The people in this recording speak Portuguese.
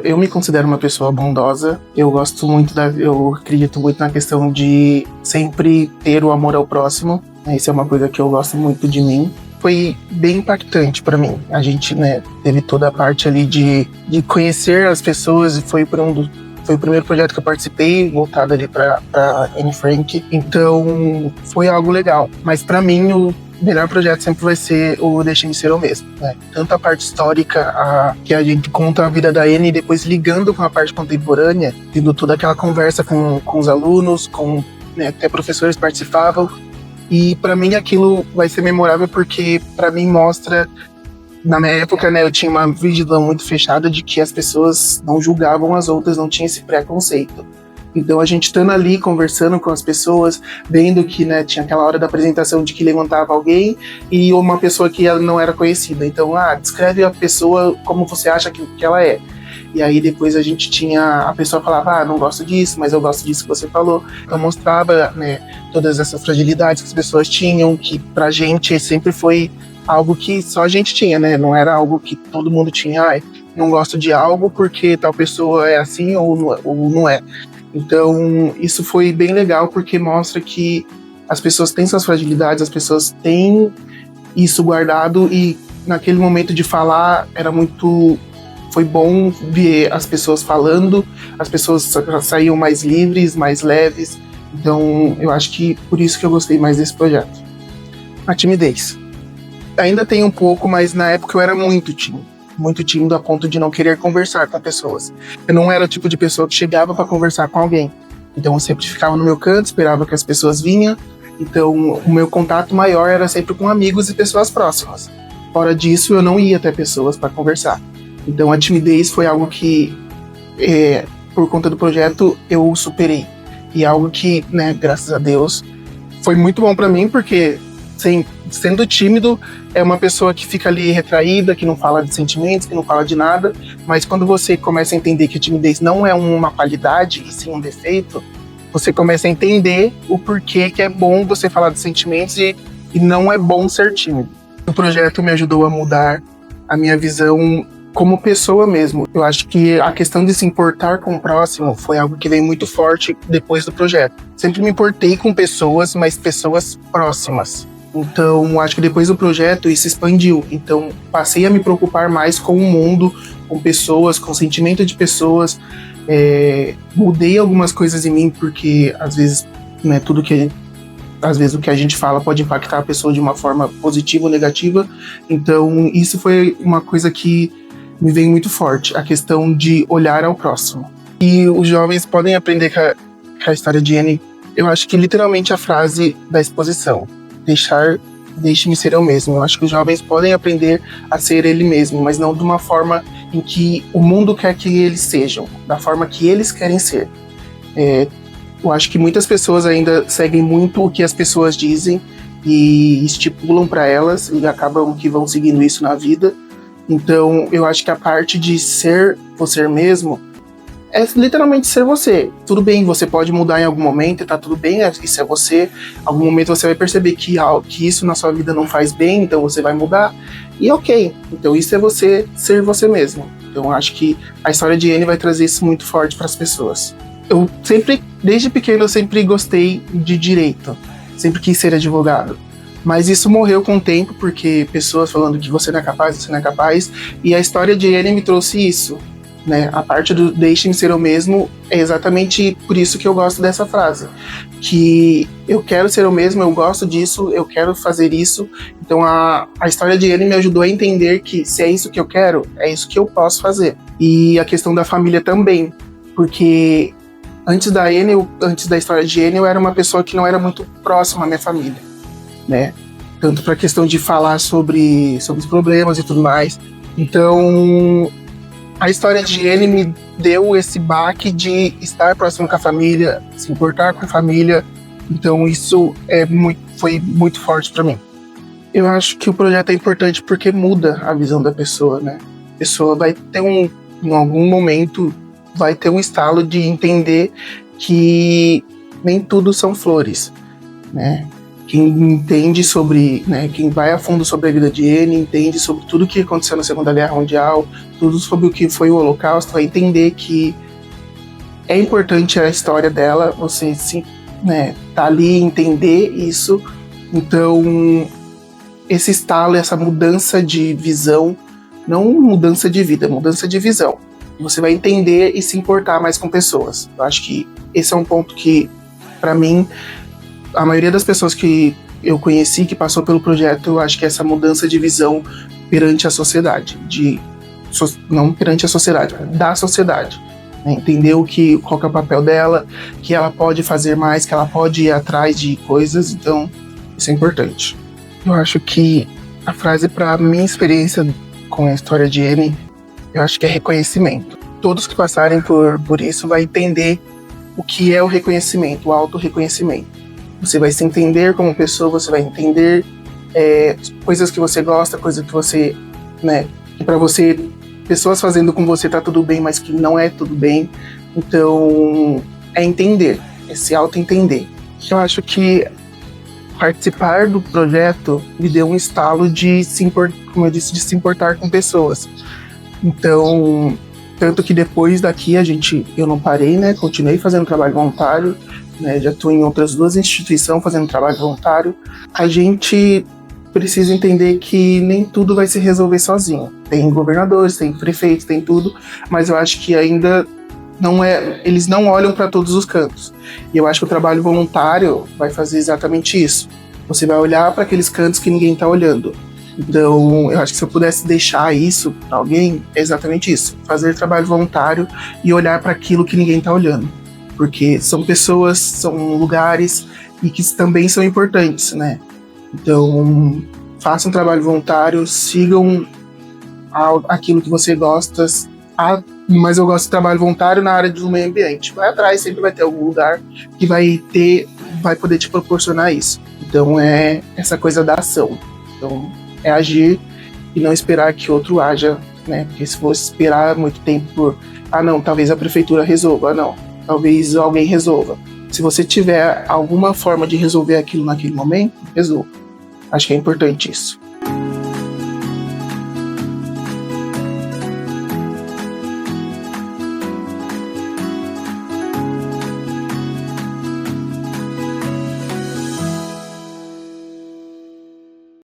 Eu me considero uma pessoa bondosa, eu acredito muito na questão de sempre ter o amor ao próximo, isso é uma coisa que eu gosto muito de mim. Foi bem impactante para mim. A gente, teve toda a parte ali de conhecer as pessoas, e foi o primeiro projeto que eu participei, voltado ali para Anne Frank. Então, foi algo legal. Mas para mim, o melhor projeto sempre vai ser o Deixe-me Ser Eu Mesmo, né? Tanto a parte histórica, que a gente conta a vida da Anne, e depois ligando com a parte contemporânea, tendo toda aquela conversa com os alunos, até professores participavam. E para mim aquilo vai ser memorável porque para mim mostra, na minha época, eu tinha uma visão muito fechada de que as pessoas não julgavam as outras, não tinha esse preconceito. Então a gente estando ali conversando com as pessoas, vendo que tinha aquela hora da apresentação de que levantava alguém e uma pessoa que ela não era conhecida. Então, descreve a pessoa como você acha que ela é. E aí depois a gente tinha, a pessoa falava, não gosto disso, mas eu gosto disso que você falou. Então mostrava, todas essas fragilidades que as pessoas tinham, que pra gente sempre foi algo que só a gente tinha, não era algo que todo mundo tinha, não gosto de algo porque tal pessoa é assim ou não é. Então isso foi bem legal porque mostra que as pessoas têm suas fragilidades, as pessoas têm isso guardado e naquele momento de falar foi bom ver as pessoas falando, as pessoas saíam mais livres, mais leves. Então, eu acho que por isso que eu gostei mais desse projeto. A timidez. Ainda tem um pouco, mas na época eu era muito tímido a ponto de não querer conversar com pessoas. Eu não era o tipo de pessoa que chegava para conversar com alguém. Então, eu sempre ficava no meu canto, esperava que as pessoas vinham. Então, o meu contato maior era sempre com amigos e pessoas próximas. Fora disso, eu não ia até pessoas para conversar. Então a timidez foi algo que, por conta do projeto, eu superei. E algo que, graças a Deus, foi muito bom pra mim, porque sendo tímido, é uma pessoa que fica ali retraída, que não fala de sentimentos, que não fala de nada. Mas quando você começa a entender que a timidez não é uma qualidade, e sim um defeito, você começa a entender o porquê que é bom você falar de sentimentos e não é bom ser tímido. O projeto me ajudou a mudar a minha visão como pessoa mesmo. Eu acho que a questão de se importar com o próximo foi algo que veio muito forte depois do projeto. Sempre me importei com pessoas, mas pessoas próximas. Então, acho que depois do projeto isso expandiu. Então, passei a me preocupar mais com o mundo, com pessoas, com o sentimento de pessoas. Mudei algumas coisas em mim, porque às vezes, às vezes o que a gente fala pode impactar a pessoa de uma forma positiva ou negativa. Então, isso foi uma coisa que me veio muito forte, a questão de olhar ao próximo. E os jovens podem aprender com a história de Anne, eu acho que literalmente a frase da exposição, deixe-me ser eu mesmo. Eu acho que os jovens podem aprender a ser ele mesmo, mas não de uma forma em que o mundo quer que eles sejam, da forma que eles querem ser. Eu acho que muitas pessoas ainda seguem muito o que as pessoas dizem e estipulam para elas e acabam que vão seguindo isso na vida. Então, eu acho que a parte de ser você mesmo é literalmente ser você. Tudo bem, você pode mudar em algum momento, tá tudo bem, isso é você. Em algum momento você vai perceber que isso na sua vida não faz bem, então você vai mudar. E ok, então isso é você ser você mesmo. Então, eu acho que a história de Anne vai trazer isso muito forte para as pessoas. Eu sempre, desde pequeno, eu sempre gostei de direito. Sempre quis ser advogado. Mas isso morreu com o tempo, porque pessoas falando que você não é capaz, e a história de Anne me trouxe isso, A parte do deixe-me ser eu mesmo é exatamente por isso que eu gosto dessa frase, que eu quero ser eu mesmo, eu gosto disso, eu quero fazer isso. Então a história de Anne me ajudou a entender que se é isso que eu quero, é isso que eu posso fazer. E a questão da família também, porque antes da história de Anne, eu era uma pessoa que não era muito próxima à minha família, Tanto para a questão de falar sobre os problemas e tudo mais. Então, a história de Anne me deu esse baque de estar próximo com a família, se importar com a família. Então, isso foi muito forte para mim. Eu acho que o projeto é importante porque muda a visão da pessoa, A pessoa vai ter em algum momento, vai ter um estalo de entender que nem tudo são flores, quem entende sobre, né, quem vai a fundo sobre a vida de Anne, entende sobre tudo o que aconteceu na Segunda Guerra Mundial, tudo sobre o que foi o Holocausto, vai entender que é importante a história dela, você tá ali, entender isso. Então, esse estalo, essa mudança de visão, não mudança de vida, mudança de visão. Você vai entender e se importar mais com pessoas. Eu acho que esse é um ponto que, para mim, a maioria das pessoas que eu conheci, que passou pelo projeto, eu acho que é essa mudança de visão perante a sociedade, não perante a sociedade, da sociedade. Né? Entender qual que é o papel dela, que ela pode fazer mais, que ela pode ir atrás de coisas, então isso é importante. Eu acho que a frase para minha experiência com a história de Anne, eu acho que é reconhecimento. Todos que passarem por isso vão entender o que é o reconhecimento, o autorreconhecimento. Você vai se entender como pessoa, você vai entender coisas que você gosta, coisas que você, né, que para você, pessoas fazendo com você tá tudo bem, mas que não é tudo bem. Então, é entender, é se auto-entender. Eu acho que participar do projeto me deu um estalo de como eu disse, de se importar com pessoas. Então, tanto que depois daqui eu não parei, né? Continuei fazendo trabalho voluntário, né? Já estou em outras 2 instituições fazendo trabalho voluntário. A gente precisa entender que nem tudo vai se resolver sozinho. Tem governadores, tem prefeitos, tem tudo, mas eu acho que ainda eles não olham para todos os cantos. E eu acho que o trabalho voluntário vai fazer exatamente isso. Você vai olhar para aqueles cantos que ninguém está olhando. Então, eu acho que se eu pudesse deixar isso para alguém, é exatamente isso. Fazer trabalho voluntário e olhar para aquilo que ninguém está olhando. Porque são pessoas, são lugares e que também são importantes, né? Então, façam trabalho voluntário, sigam aquilo que você gosta. Mas eu gosto de trabalho voluntário na área do meio ambiente. Vai atrás, sempre vai ter algum lugar que vai poder te proporcionar isso. Então, é essa coisa da ação. Então, é agir e não esperar que outro haja, né? Porque se fosse esperar muito tempo não, talvez a prefeitura resolva, não, talvez alguém resolva. Se você tiver alguma forma de resolver aquilo naquele momento, resolva. Acho que é importante isso.